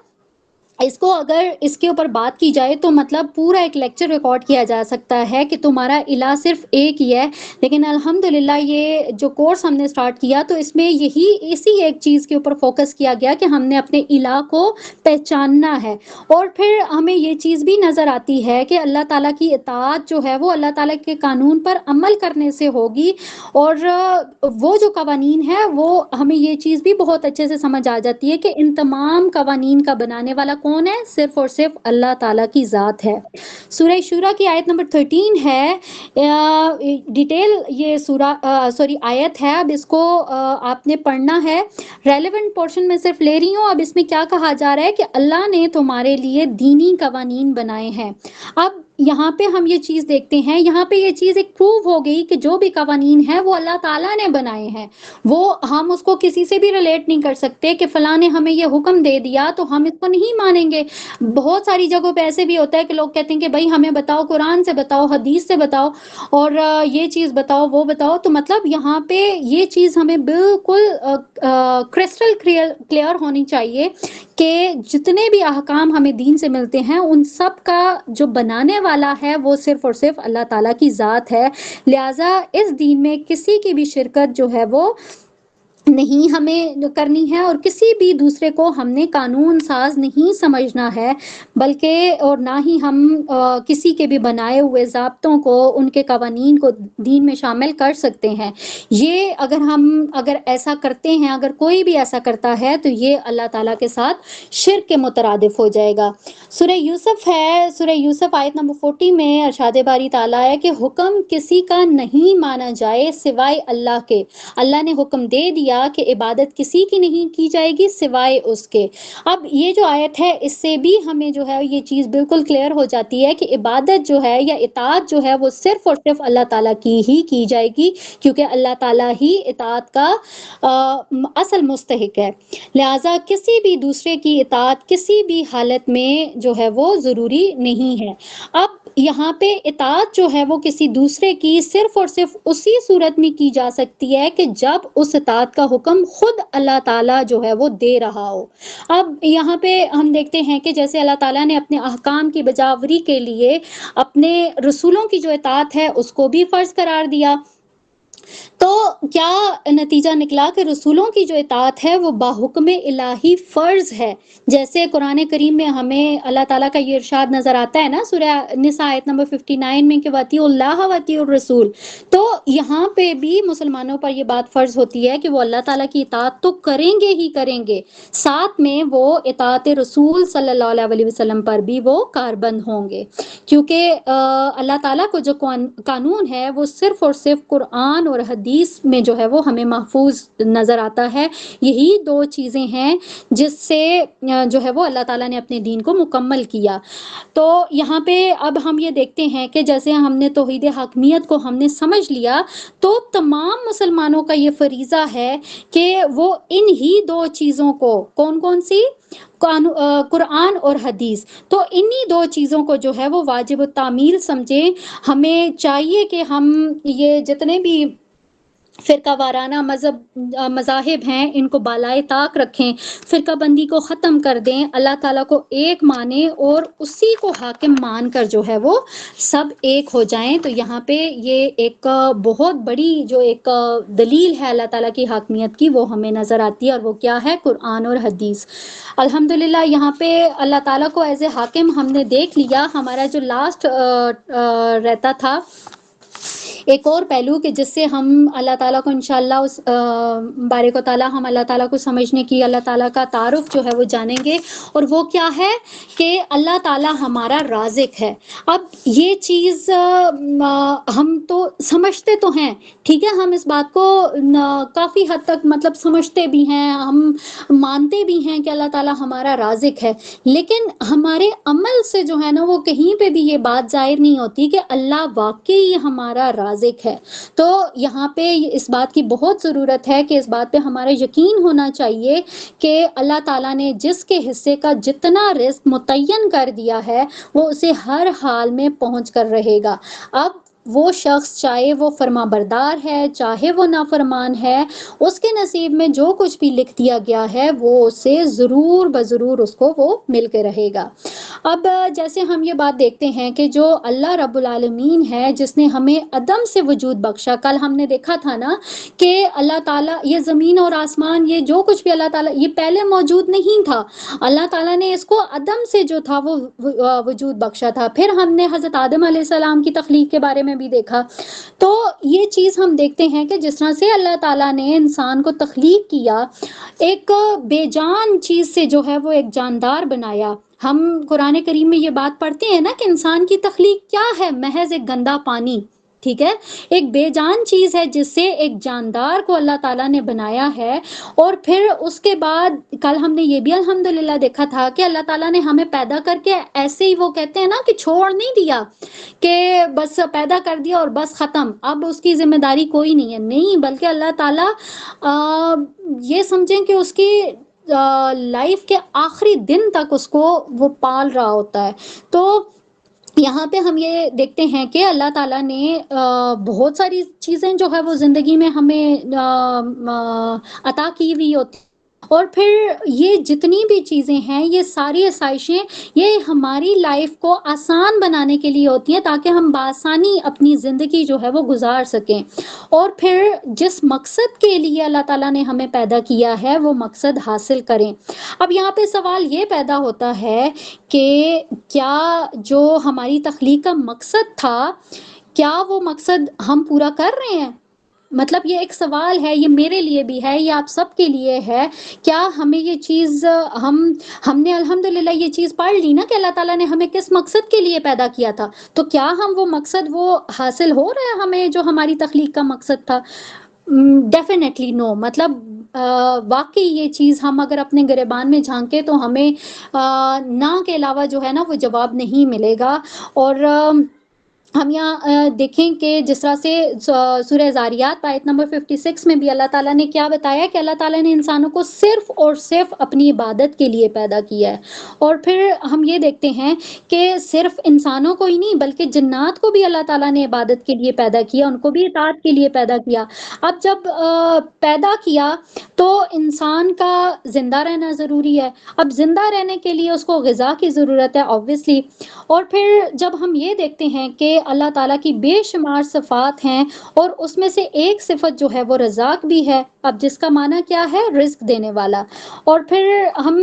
اس کو اگر اس کے اوپر بات کی جائے تو مطلب پورا ایک لیکچر ریکارڈ کیا جا سکتا ہے کہ تمہارا الہ صرف ایک ہی ہے. لیکن الحمدللہ یہ جو کورس ہم نے سٹارٹ کیا تو اس میں اسی ایک چیز کے اوپر فوکس کیا گیا کہ ہم نے اپنے الہ کو پہچاننا ہے. اور پھر ہمیں یہ چیز بھی نظر آتی ہے کہ اللہ تعالیٰ کی اطاعت جو ہے وہ اللہ تعالیٰ کے قانون پر عمل کرنے سے ہوگی. اور وہ جو قوانین ہے وہ ہمیں یہ چیز بھی بہت اچھے سے سمجھ آ جاتی ہے کہ ان تمام قوانین کا بنانے والا کون ہے؟ صرف اور صرف اللہ تعالیٰ کی ذات ہے. سورہ شورا کی آیت نمبر 13 ہے، ڈیٹیل یہ آیت ہے. اب اس کو آپ نے پڑھنا ہے. ریلیونٹ پورشن میں صرف لے رہی ہوں. اب اس میں کیا کہا جا رہا ہے کہ اللہ نے تمہارے لیے دینی قوانین بنائے ہیں. اب یہاں پہ ہم یہ چیز دیکھتے ہیں، یہاں پہ یہ چیز ایک پروو ہو گئی کہ جو بھی قوانین ہیں وہ اللہ تعالیٰ نے بنائے ہیں. وہ ہم اس کو کسی سے بھی ریلیٹ نہیں کر سکتے کہ فلاں نے ہمیں یہ حکم دے دیا تو ہم اس کو نہیں مانیں گے. بہت ساری جگہوں پہ ایسے بھی ہوتا ہے کہ لوگ کہتے ہیں کہ بھائی ہمیں بتاؤ، قرآن سے بتاؤ، حدیث سے بتاؤ، اور یہ چیز بتاؤ، وہ بتاؤ. تو مطلب یہاں پہ یہ چیز ہمیں بالکل کرسٹل کلیئر ہونی چاہیے کہ جتنے بھی احکام ہمیں دین سے ملتے ہیں ان سب کا جو بنانے والا ہے وہ صرف اور صرف اللہ تعالیٰ کی ذات ہے. لہٰذا اس دین میں کسی کی بھی شرکت جو ہے وہ نہیں ہمیں کرنی ہے، اور کسی بھی دوسرے کو ہم نے قانون ساز نہیں سمجھنا ہے، بلکہ اور نہ ہی ہم کسی کے بھی بنائے ہوئے ضابطوں کو، ان کے قوانین کو دین میں شامل کر سکتے ہیں. یہ اگر ایسا کرتے ہیں، اگر کوئی بھی ایسا کرتا ہے تو یہ اللہ تعالیٰ کے ساتھ شرک کے مترادف ہو جائے گا. سورہ یوسف ہے، سورہ یوسف آیت نمبر 40 میں ارشاد باری تعالیٰ ہے کہ حکم کسی کا نہیں مانا جائے سوائے اللہ کے. اللہ نے حکم دے دیا کہ عبادت کسی کی نہیں کی جائے گی سوائے اس کے. اب یہ جو آیت ہے اس سے بھی ہمیں جو ہے یہ چیز بالکل کلیئر ہو جاتی ہے کہ عبادت جو ہے یا اطاعت جو ہے وہ صرف اور صرف اللہ تعالیٰ کی ہی کی جائے گی، کیونکہ اللہ تعالیٰ ہی اطاعت کا اصل مستحق ہے. لہٰذا کسی بھی دوسرے کی اطاعت کسی بھی حالت میں جو ہے وہ ضروری نہیں ہے. اب یہاں پہ اطاعت جو ہے وہ کسی دوسرے کی صرف اور صرف اسی صورت میں کی جا سکتی ہے کہ جب اس اطاعت کا حکم خود اللہ تعالیٰ جو ہے وہ دے رہا ہو. اب یہاں پہ ہم دیکھتے ہیں کہ جیسے اللہ تعالیٰ نے اپنے احکام کی بجاوری کے لیے اپنے رسولوں کی جو اطاعت ہے اس کو بھی فرض قرار دیا، تو کیا نتیجہ نکلا کہ رسولوں کی جو اطاعت ہے وہ باحکم الہی فرض ہے. جیسے قرآن کریم میں ہمیں اللہ تعالیٰ کا یہ ارشاد نظر آتا ہے نا سورہ نساء آیت نمبر 59 میں کہ واطیعوا اللہ واطیعوا الرسول. تو یہاں پہ بھی مسلمانوں پر یہ بات فرض ہوتی ہے کہ وہ اللہ تعالیٰ کی اطاعت تو کریں گے ہی کریں گے، ساتھ میں وہ اطاعت رسول صلی اللہ علیہ وسلم پر بھی وہ کاربند ہوں گے، کیونکہ اللہ تعالیٰ کو جو قانون ہے وہ صرف اور صرف قرآن اور حدیث میں جو ہے وہ ہمیں محفوظ نظر آتا ہے. یہی دو چیزیں ہیں جس سے جو ہے وہ اللہ تعالیٰ نے اپنے دین کو مکمل کیا. تو یہاں پہ اب ہم یہ دیکھتے ہیں کہ جیسے ہم نے توحید حاکمیت کو ہم نے سمجھ لیا تو تمام مسلمانوں کا یہ فریضہ ہے کہ وہ انہی دو چیزوں کو کون کون سی قرآن اور حدیث تو انہی دو چیزوں کو جو ہے وہ واجب التعمیل سمجھیں. ہمیں چاہیے کہ ہم یہ جتنے بھی فرقہ وارانہ مذاہب ہیں ان کو بالائے طاق رکھیں, فرقہ بندی کو ختم کر دیں, اللہ تعالیٰ کو ایک مانیں اور اسی کو حاکم مان کر جو ہے وہ سب ایک ہو جائیں. تو یہاں پہ یہ ایک بہت بڑی جو ایک دلیل ہے اللہ تعالیٰ کی حاکمیت کی وہ ہمیں نظر آتی ہے, اور وہ کیا ہے؟ قرآن اور حدیث. الحمدللہ یہاں پہ اللہ تعالیٰ کو ایز اے حاکم ہم نے دیکھ لیا. ہمارا جو لاسٹ رہتا تھا ایک اور پہلو کہ جس سے ہم اللہ تعالیٰ کو انشاءاللہ اس بارک و تعالیٰ ہم اللہ تعالیٰ کو سمجھنے کی اللہ تعالیٰ کا تعارف جو ہے وہ جانیں گے, اور وہ کیا ہے کہ اللہ تعالیٰ ہمارا رازق ہے. اب یہ چیز ہم تو سمجھتے تو ہیں, ٹھیک ہے, ہم اس بات کو کافی حد تک مطلب سمجھتے بھی ہیں, ہم مانتے بھی ہیں کہ اللہ تعالیٰ ہمارا رازق ہے, لیکن ہمارے عمل سے جو ہے نا وہ کہیں پہ بھی یہ بات ظاہر نہیں ہوتی کہ اللہ واقعی ہمارا رازق ہے. تو یہاں پہ اس بات کی بہت ضرورت ہے کہ اس بات پہ ہمارا یقین ہونا چاہیے کہ اللہ تعالیٰ نے جس کے حصے کا جتنا رزق متعین کر دیا ہے وہ اسے ہر حال میں پہنچ کر رہے گا. اب وہ شخص چاہے وہ فرما بردار ہے چاہے وہ نافرمان ہے, اس کے نصیب میں جو کچھ بھی لکھ دیا گیا ہے وہ اسے ضرور بضرور اس کو وہ مل کے رہے گا. اب جیسے ہم یہ بات دیکھتے ہیں کہ جو اللہ رب العالمین ہے جس نے ہمیں عدم سے وجود بخشا, کل ہم نے دیکھا تھا نا کہ اللہ تعالیٰ یہ زمین اور آسمان یہ جو کچھ بھی اللہ تعالیٰ یہ پہلے موجود نہیں تھا, اللہ تعالیٰ نے اس کو عدم سے جو تھا وہ وجود بخشا تھا. پھر ہم نے حضرت آدم علیہ السلام کی تخلیق کے بارے میں بھی دیکھا. تو یہ چیز ہم دیکھتے ہیں کہ جس طرح سے اللہ تعالیٰ نے انسان کو تخلیق کیا, ایک بے جان چیز سے جو ہے وہ ایک جاندار بنایا. ہم قرآن کریم میں یہ بات پڑھتے ہیں نا کہ انسان کی تخلیق کیا ہے؟ محض ایک گندا پانی, ٹھیک ہے, ایک بے جان چیز ہے جس سے ایک جاندار کو اللہ تعالیٰ نے بنایا ہے. اور پھر اس کے بعد کل ہم نے یہ بھی الحمدللہ دیکھا تھا کہ اللہ تعالیٰ نے ہمیں پیدا کر کے ایسے ہی وہ کہتے ہیں نا کہ چھوڑ نہیں دیا کہ بس پیدا کر دیا اور بس ختم, اب اس کی ذمہ داری کوئی نہیں ہے, نہیں, بلکہ اللہ تعالیٰ یہ سمجھیں کہ اس کی لائف کے آخری دن تک اس کو وہ پال رہا ہوتا ہے. تو یہاں پہ ہم یہ دیکھتے ہیں کہ اللہ تعالیٰ نے بہت ساری چیزیں جو ہے وہ زندگی میں ہمیں عطا کی ہوئی ہوتی, اور پھر یہ جتنی بھی چیزیں ہیں یہ ساری آسائشیں یہ ہماری لائف کو آسان بنانے کے لیے ہوتی ہیں تاکہ ہم بآسانی اپنی زندگی جو ہے وہ گزار سکیں. اور پھر جس مقصد کے لیے اللہ تعالیٰ نے ہمیں پیدا کیا ہے وہ مقصد حاصل کریں. اب یہاں پہ سوال یہ پیدا ہوتا ہے کہ کیا جو ہماری تخلیق کا مقصد تھا کیا وہ مقصد ہم پورا کر رہے ہیں؟ مطلب یہ ایک سوال ہے, یہ میرے لیے بھی ہے, یہ آپ سب کے لیے ہے. کیا ہمیں یہ چیز ہم نے الحمدللہ یہ چیز پڑھ لی نا کہ اللہ تعالیٰ نے ہمیں کس مقصد کے لیے پیدا کیا تھا, تو کیا ہم وہ مقصد وہ حاصل ہو رہا ہے ہمیں جو ہماری تخلیق کا مقصد تھا؟ ڈیفینیٹلی نو. مطلب واقعی یہ چیز ہم اگر اپنے گریبان میں جھانکیں تو ہمیں نہ کے علاوہ جو ہے نا وہ جواب نہیں ملے گا. اور ہم یہاں دیکھیں کہ جس طرح سے سورہ زاریات آیت نمبر 56 میں بھی اللہ تعالیٰ نے کیا بتایا کہ اللہ تعالیٰ نے انسانوں کو صرف اور صرف اپنی عبادت کے لیے پیدا کیا ہے. اور پھر ہم یہ دیکھتے ہیں کہ صرف انسانوں کو ہی نہیں بلکہ جنات کو بھی اللہ تعالیٰ نے عبادت کے لیے پیدا کیا, ان کو بھی اطاعت کے لیے پیدا کیا. اب جب پیدا کیا تو انسان کا زندہ رہنا ضروری ہے. اب زندہ رہنے کے لیے اس کو غذا کی ضرورت ہے obviously. اور پھر جب ہم یہ دیکھتے ہیں کہ اللہ تعالیٰ کی بے شمار صفات ہیں اور اس میں سے ایک صفت جو ہے وہ رزاق بھی ہے, اب جس کا معنی کیا ہے؟ رزق دینے والا. اور پھر ہم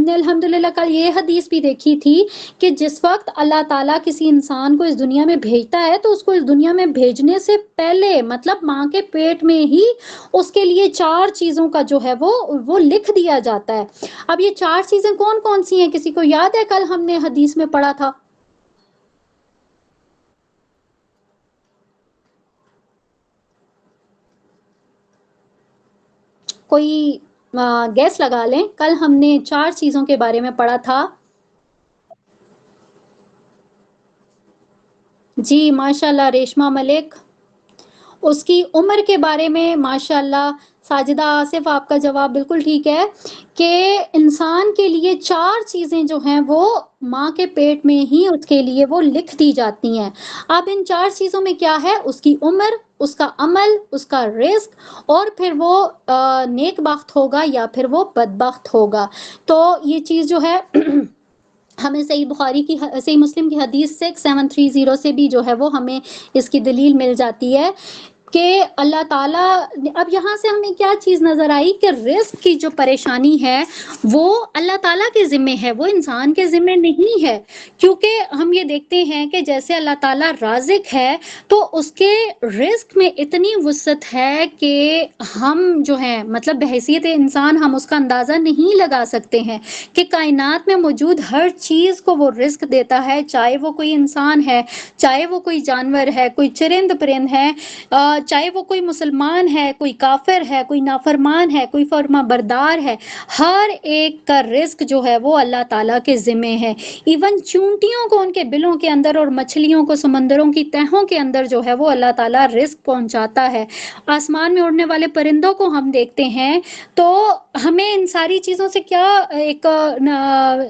نے الحمدللہ کل یہ حدیث بھی دیکھی تھی کہ جس وقت اللہ تعالیٰ کسی انسان کو اس دنیا میں بھیجتا ہے تو اس کو اس دنیا میں بھیجنے سے پہلے مطلب ماں کے پیٹ میں ہی اس کے لیے 4 چیزوں کا جو ہے وہ لکھ دیا جاتا ہے. اب یہ 4 چیزیں کون کون سی ہیں؟ کسی کو یاد ہے؟ کل ہم نے حدیث میں پڑھا تھا. کوئی گیس لگا لیں. کل ہم نے 4 چیزوں کے بارے میں پڑھا تھا. جی ماشاءاللہ ریشما ملک. اس کی عمر کے بارے میں ماشاءاللہ ساجدہ آصف آپ کا جواب بالکل ٹھیک ہے کہ انسان کے لیے 4 چیزیں جو ہیں وہ ماں کے پیٹ میں ہی اس کے لیے وہ لکھ دی جاتی ہیں. اب ان 4 چیزوں میں کیا ہے؟ اس کی عمر، اس کا عمل، اس کا رزق، اور پھر وہ نیک بخت ہوگا یا پھر وہ بدبخت ہوگا. تو یہ چیز جو ہے ہمیں صحیح بخاری کی صحیح مسلم کی حدیث 6730 سے بھی جو ہے وہ ہمیں اس کی دلیل مل جاتی ہے کہ اللہ تعالیٰ. اب یہاں سے ہمیں کیا چیز نظر آئی کہ رزق کی جو پریشانی ہے وہ اللہ تعالیٰ کے ذمے ہے، وہ انسان کے ذمے نہیں ہے. کیونکہ ہم یہ دیکھتے ہیں کہ جیسے اللہ تعالیٰ رازق ہے تو اس کے رزق میں اتنی وسعت ہے کہ ہم جو ہیں مطلب بحیثیت انسان ہم اس کا اندازہ نہیں لگا سکتے ہیں کہ کائنات میں موجود ہر چیز کو وہ رزق دیتا ہے، چاہے وہ کوئی انسان ہے، چاہے وہ کوئی جانور ہے، کوئی چرند پرند ہے، چاہے وہ کوئی مسلمان ہے، کوئی کافر ہے، کوئی نافرمان ہے، کوئی فرما بردار ہے. ہر ایک کا رزق جو ہے وہ اللہ تعالیٰ کے ذمے ہے. ایون چونٹیوں کو ان کے بلوں کے اندر اور مچھلیوں کو سمندروں کی تہوں کے اندر جو ہے وہ اللہ تعالیٰ رزق پہنچاتا ہے. آسمان میں اڑنے والے پرندوں کو ہم دیکھتے ہیں تو ہمیں ان ساری چیزوں سے کیا ایک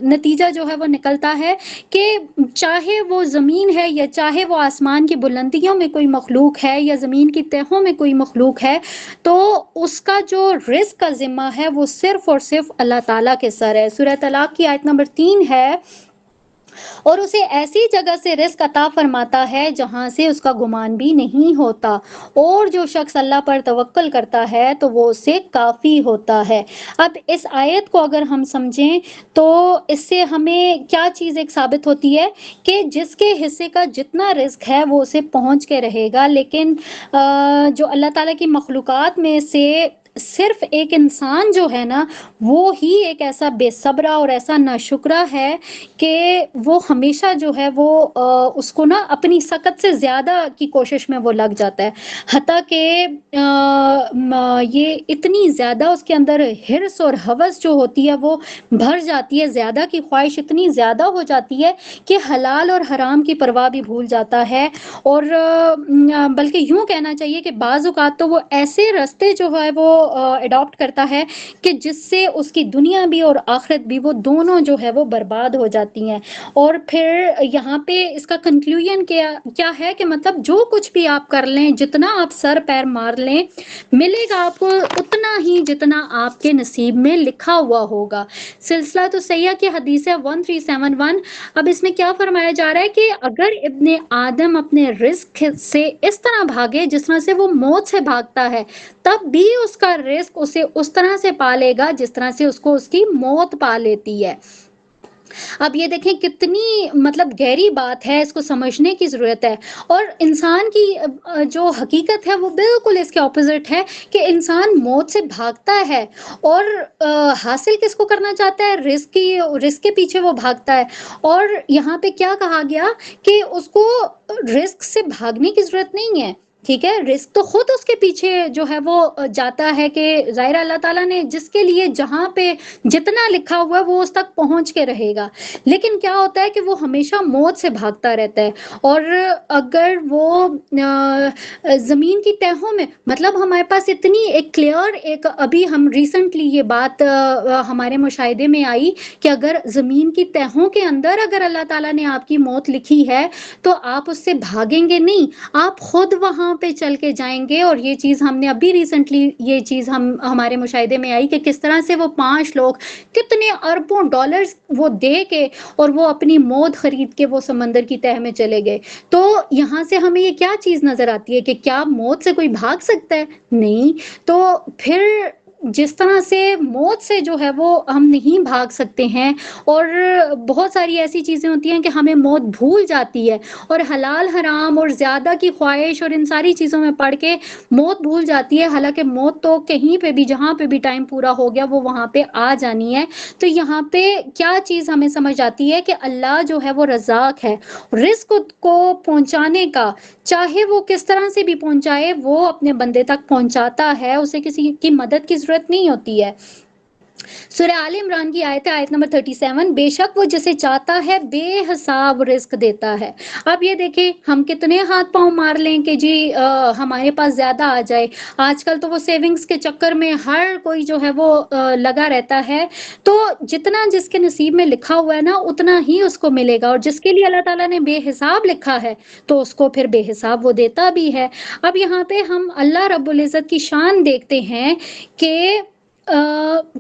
نتیجہ جو ہے وہ نکلتا ہے کہ چاہے وہ زمین ہے یا چاہے وہ آسمان کی بلندیوں میں کوئی مخلوق ہے یا زمین کی تہوں میں کوئی مخلوق ہے تو اس کا جو رزق کا ذمہ ہے وہ صرف اور صرف اللہ تعالیٰ کے سر ہے. سورہ طلاق کی آیت نمبر 3 ہے، اور اسے ایسی جگہ سے رزق عطا فرماتا ہے جہاں سے اس کا گمان بھی نہیں ہوتا، اور جو شخص اللہ پر توکل کرتا ہے تو وہ اسے کافی ہوتا ہے. اب اس آیت کو اگر ہم سمجھیں تو اس سے ہمیں کیا چیز ایک ثابت ہوتی ہے کہ جس کے حصے کا جتنا رزق ہے وہ اسے پہنچ کے رہے گا. لیکن جو اللہ تعالیٰ کی مخلوقات میں سے صرف ایک انسان جو ہے نا وہ ہی ایک ایسا بے صبرہ اور ایسا ناشکرہ ہے کہ وہ ہمیشہ جو ہے وہ اس کو نا اپنی سکت سے زیادہ کی کوشش میں وہ لگ جاتا ہے، حتیٰ کہ یہ اتنی زیادہ اس کے اندر حرص اور ہوس جو ہوتی ہے وہ بھر جاتی ہے، زیادہ کی خواہش اتنی زیادہ ہو جاتی ہے کہ حلال اور حرام کی پرواہ بھی بھول جاتا ہے. اور بلکہ یوں کہنا چاہیے کہ بعض اوقات تو وہ ایسے راستے جو ہے وہ اڈاپٹ کرتا ہے کہ جس سے اس کی دنیا بھی اور آخرت بھی وہ دونوں جو ہے وہ برباد ہو جاتی ہیں. اور پھر یہاں پہ اس کا کنکلوژن کیا ہے کہ مطلب جو کچھ بھی آپ کر لیں، جتنا آپ سر پیر مار لیں، ملے گا آپ کو اتنا ہی جتنا آپ کے نصیب میں لکھا ہوا ہوگا. سلسلہ تو سیاح کی حدیث ہے 1371. اب اس میں کیا فرمایا جا رہا ہے کہ اگر ابن آدم اپنے رزق سے اس طرح بھاگے جس طرح سے وہ موت سے بھاگتا ہے تب بھی اس کا رزق اسے اس طرح سے پالے گا جس طرح سے اس کو اس کی موت پا لیتی ہے. اب یہ دیکھیں کتنی مطلب گہری بات ہے، اس کو سمجھنے کی ضرورت ہے. اور انسان کی جو حقیقت ہے وہ بالکل اس کے اپوزٹ ہے کہ انسان موت سے بھاگتا ہے اور حاصل کس کو کرنا چاہتا ہے؟ رزق کے پیچھے وہ بھاگتا ہے. اور یہاں پہ کیا کہا گیا کہ اس کو رزق سے بھاگنے کی ضرورت نہیں ہے، ٹھیک ہے، رزق تو خود اس کے پیچھے جو ہے وہ جاتا ہے کہ ظاہر اللہ تعالیٰ نے جس کے لیے جہاں پہ جتنا لکھا ہوا ہے وہ اس تک پہنچ کے رہے گا. لیکن کیا ہوتا ہے کہ وہ ہمیشہ موت سے بھاگتا رہتا ہے. اور اگر وہ زمین کی تہوں میں مطلب ہمارے پاس اتنی ایک کلیئر ایک ابھی ہم ریسنٹلی یہ بات ہمارے مشاہدے میں آئی کہ اگر زمین کی تہوں کے اندر اگر اللہ تعالیٰ نے آپ کی موت لکھی ہے تو آپ اس سے بھاگیں گے نہیں، آپ خود وہاں پہ چل کے جائیں گے. اور یہ چیز ہم نے ابھی ریسنٹلی یہ چیز ہمارے مشاہدے میں آئی کہ کس طرح سے وہ 5 لوگ کتنے اربوں ڈالرز وہ دے کے اور وہ اپنی موت خرید کے وہ سمندر کی تہہ میں چلے گئے. تو یہاں سے ہمیں یہ کیا چیز نظر آتی ہے کہ کیا موت سے کوئی بھاگ سکتا ہے؟ نہیں. تو پھر جس طرح سے موت سے جو ہے وہ ہم نہیں بھاگ سکتے ہیں، اور بہت ساری ایسی چیزیں ہوتی ہیں کہ ہمیں موت بھول جاتی ہے، اور حلال حرام اور زیادہ کی خواہش اور ان ساری چیزوں میں پڑھ کے موت بھول جاتی ہے. حالانکہ موت تو کہیں پہ بھی جہاں پہ بھی ٹائم پورا ہو گیا وہ وہاں پہ آ جانی ہے. تو یہاں پہ کیا چیز ہمیں سمجھ آتی ہے کہ اللہ جو ہے وہ رزاق ہے، رزق کو پہنچانے کا چاہے وہ کس طرح سے بھی پہنچائے وہ اپنے بندے تک پہنچاتا ہے، اسے کسی کی مدد کی ضرورت نفرت نہیں ہوتی ہے۔ سورہ آل عمران کی آیت نمبر 37، بے شک وہ جسے چاہتا ہے بے حساب رزق دیتا ہے۔ اب یہ دیکھیں ہم کتنے ہاتھ پاؤں مار لیں کہ جی ہمارے پاس زیادہ آ جائے۔ آج کل تو وہ سیونگز کے چکر میں ہر کوئی جو ہے وہ لگا رہتا ہے، تو جتنا جس کے نصیب میں لکھا ہوا ہے نا اتنا ہی اس کو ملے گا، اور جس کے لیے اللہ تعالیٰ نے بے حساب لکھا ہے تو اس کو پھر بے حساب وہ دیتا بھی ہے۔ اب یہاں پہ ہم اللہ رب العزت کی شان دیکھتے ہیں کہ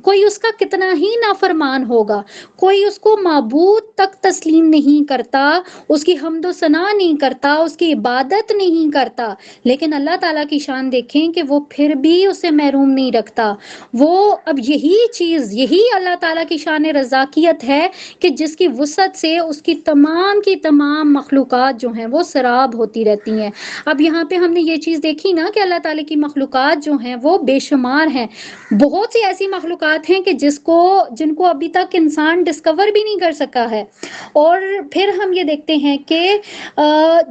کوئی اس کا کتنا ہی نافرمان ہوگا، کوئی اس کو معبود تک تسلیم نہیں کرتا، اس کی حمد و ثنا نہیں کرتا، اس کی عبادت نہیں کرتا، لیکن اللہ تعالیٰ کی شان دیکھیں کہ وہ پھر بھی اسے محروم نہیں رکھتا۔ وہ اب یہی چیز، یہی اللہ تعالیٰ کی شان رزاقیت ہے کہ جس کی وسعت سے اس کی تمام مخلوقات جو ہیں وہ سراب ہوتی رہتی ہیں۔ اب یہاں پہ ہم نے یہ چیز دیکھی نا کہ اللہ تعالیٰ کی مخلوقات جو ہیں وہ بے شمار ہیں، بہت سی ایسی مخلوقات ہیں کہ جن کو ابھی تک انسان ڈسکور بھی نہیں کر سکا ہے۔ اور پھر ہم یہ دیکھتے ہیں کہ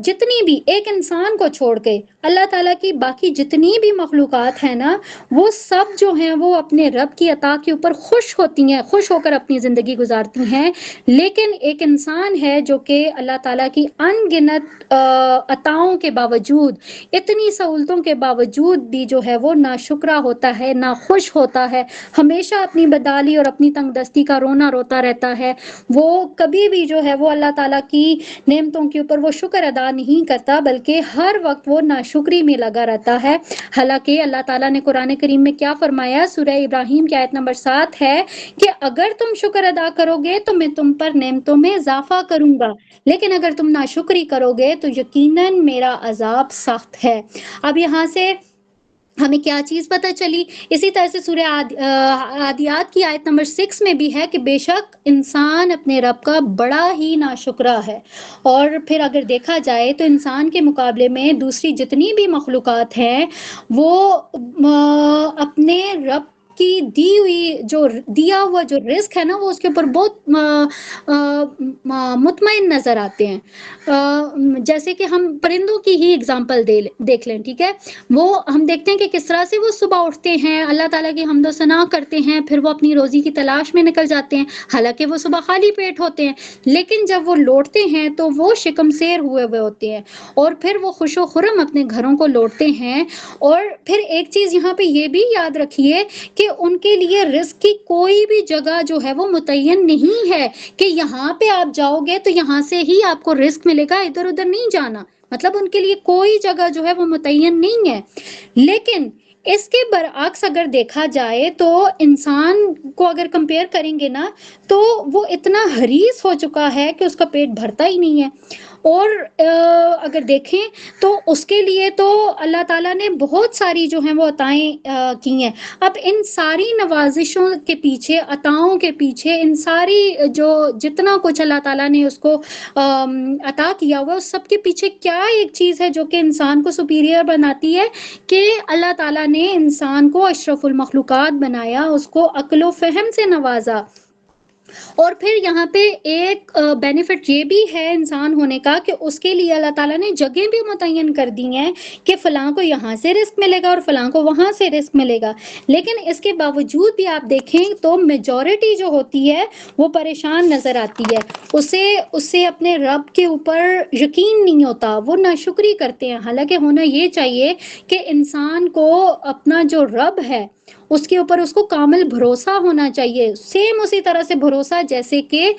جتنی بھی ایک انسان کو چھوڑ کے اللہ تعالیٰ کی باقی جتنی بھی مخلوقات ہیں نا، وہ سب جو ہیں وہ اپنے رب کی عطا کے اوپر خوش ہوتی ہیں، خوش ہو کر اپنی زندگی گزارتی ہیں، لیکن ایک انسان ہے جو کہ اللہ تعالیٰ کی ان گنت عطاؤں کے باوجود، اتنی سہولتوں کے باوجود بھی جو ہے وہ ناشکرا ہوتا ہے، نہ خوش ہوتا ہے، ہمیشہ اپنی بدحالی اور اپنی تنگ دستی کا رونا روتا رہتا ہے۔ وہ کبھی بھی جو ہے وہ اللہ تعالیٰ کی نعمتوں کے اوپر وہ شکر ادا نہیں کرتا، بلکہ ہر وقت وہ ناشکری میں لگا رہتا ہے۔ حالانکہ اللہ تعالیٰ نے قرآن کریم میں کیا فرمایا؟ سورہ ابراہیم کی آیت نمبر 7 ہے کہ اگر تم شکر ادا کرو گے تو میں تم پر نعمتوں میں اضافہ کروں گا، لیکن اگر تم ناشکری کرو گے تو یقیناً میرا عذاب سخت ہے۔ اب یہاں سے ہمیں کیا چیز پتہ چلی؟ اسی طرح سے سورہ عادیات کی آیت نمبر 6 میں بھی ہے کہ بے شک انسان اپنے رب کا بڑا ہی ناشکرا ہے۔ اور پھر اگر دیکھا جائے تو انسان کے مقابلے میں دوسری جتنی بھی مخلوقات ہیں وہ اپنے رب کی دیا ہوا جو رزق ہے نا وہ اس کے اوپر بہت مطمئن نظر آتے ہیں۔ جیسے کہ ہم پرندوں کی ہی اگزامپل دیکھ لیں، ٹھیک ہے؟ وہ ہم دیکھتے ہیں کہ کس طرح سے وہ صبح اٹھتے ہیں، اللہ تعالیٰ کی حمد و ثنا کرتے ہیں، پھر وہ اپنی روزی کی تلاش میں نکل جاتے ہیں، حالانکہ وہ صبح خالی پیٹ ہوتے ہیں، لیکن جب وہ لوٹتے ہیں تو وہ شکم سیر ہوئے ہوتے ہیں، اور پھر وہ خوش و خرم اپنے گھروں کو لوٹتے ہیں۔ اور پھر ایک چیز یہاں پہ یہ بھی یاد رکھیے کہ ان کے لیے رزق کی کوئی بھی جگہ جو ہے وہ متعین نہیں ہے کہ یہاں پہ آپ جاؤ گے تو یہاں سے ہی آپ کو رزق ملے گا، ادھر ادھر نہیں جانا، مطلب ان کے لیے کوئی جگہ جو ہے وہ متعین نہیں ہے۔ لیکن اس کے برعکس اگر دیکھا جائے تو انسان کو اگر کمپیئر کریں گے نا تو وہ اتنا حریص ہو چکا ہے کہ اس کا پیٹ بھرتا ہی نہیں ہے۔ اور اگر دیکھیں تو اس کے لیے تو اللہ تعالیٰ نے بہت ساری جو ہیں وہ عطائیں کی ہیں۔ اب ان ساری نوازشوں کے پیچھے، عطاؤں کے پیچھے، ان ساری جتنا کچھ اللہ تعالیٰ نے اس کو عطا کیا ہوا اس سب کے پیچھے کیا ایک چیز ہے جو کہ انسان کو سپیریئر بناتی ہے کہ اللہ تعالیٰ نے انسان کو اشرف المخلوقات بنایا، اس کو عقل و فہم سے نوازا۔ اور پھر یہاں پہ ایک بینیفٹ یہ بھی ہے انسان ہونے کا کہ اس کے لیے اللہ تعالیٰ نے جگہیں بھی متعین کر دی ہیں کہ فلاں کو یہاں سے رزق ملے گا اور فلاں کو وہاں سے رزق ملے گا، لیکن اس کے باوجود بھی آپ دیکھیں تو میجورٹی جو ہوتی ہے وہ پریشان نظر آتی ہے، اسے اپنے رب کے اوپر یقین نہیں ہوتا، وہ ناشکری کرتے ہیں۔ حالانکہ ہونا یہ چاہیے کہ انسان کو اپنا جو رب ہے اس کے اوپر اس کو کامل بھروسہ ہونا چاہیے، سیم اسی طرح سے بھروسہ جیسے کہ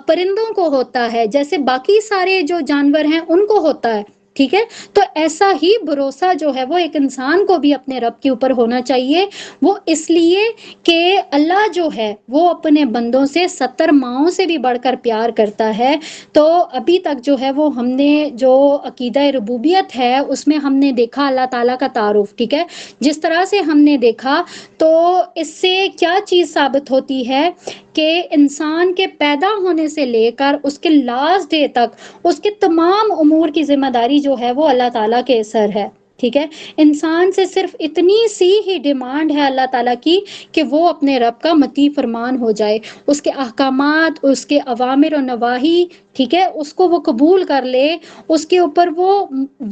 پرندوں کو ہوتا ہے، جیسے باقی سارے جو جانور ہیں ان کو ہوتا ہے، ٹھیک ہے؟ تو ایسا ہی بھروسہ جو ہے وہ ایک انسان کو بھی اپنے رب کے اوپر ہونا چاہیے۔ وہ اس لیے کہ اللہ جو ہے وہ اپنے بندوں سے 70 ماؤں سے بھی بڑھ کر پیار کرتا ہے۔ تو ابھی تک جو ہے وہ ہم نے جو عقیدہ ربوبیت ہے اس میں ہم نے دیکھا اللہ تعالیٰ کا تعارف، ٹھیک ہے؟ جس طرح سے ہم نے دیکھا تو اس سے کیا چیز ثابت ہوتی ہے کہ انسان کے پیدا ہونے سے لے کر اس کے لاسٹ ڈے تک اس کے تمام امور کی ذمہ داری جو ہے وہ اللہ تعالیٰ کے سر ہے۔ ٹھیک ہے، انسان سے صرف اتنی سی ہی ڈیمانڈ ہے اللہ تعالیٰ کی کہ وہ اپنے رب کا مطیع فرمان ہو جائے، اس کے احکامات، اس کے اوامر و نواہی، ٹھیک ہے، اس کو وہ قبول کر لے، اس کے اوپر وہ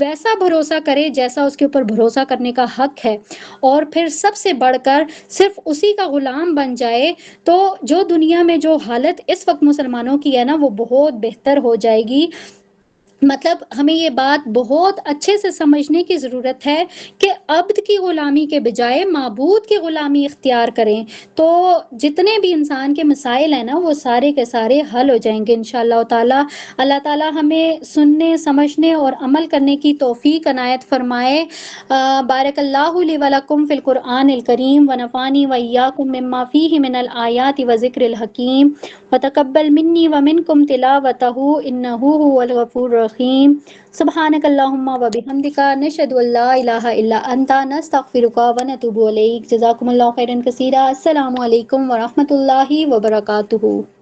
ویسا بھروسہ کرے جیسا اس کے اوپر بھروسہ کرنے کا حق ہے، اور پھر سب سے بڑھ کر صرف اسی کا غلام بن جائے، تو جو دنیا میں جو حالت اس وقت مسلمانوں کی ہے نا وہ بہت بہتر ہو جائے گی۔ مطلب ہمیں یہ بات بہت اچھے سے سمجھنے کی ضرورت ہے کہ عبد کی غلامی کے بجائے معبود کی غلامی اختیار کریں، تو جتنے بھی انسان کے مسائل ہیں نا وہ سارے کے سارے حل ہو جائیں گے انشاءاللہ تعالی۔ اللہ تعالی ہمیں سننے، سمجھنے اور عمل کرنے کی توفیق عنایت فرمائے۔ بارک اللہ لی و لکم فی القرآن الکریم ونفعنی وإیاکم مما فیہ من الآیات وذکر الحکیم وتقبل منی ومنکم تلاوتہ انہ هو الغفور الرحیم۔ سبحانک اللہم وبحمدک نشہد ان لا الہ الا انت نستغفرک ونتوب الیک۔ جزاکم اللہ خیرا کثیرا۔ السلام علیکم ورحمۃ اللہ وبرکاتہ۔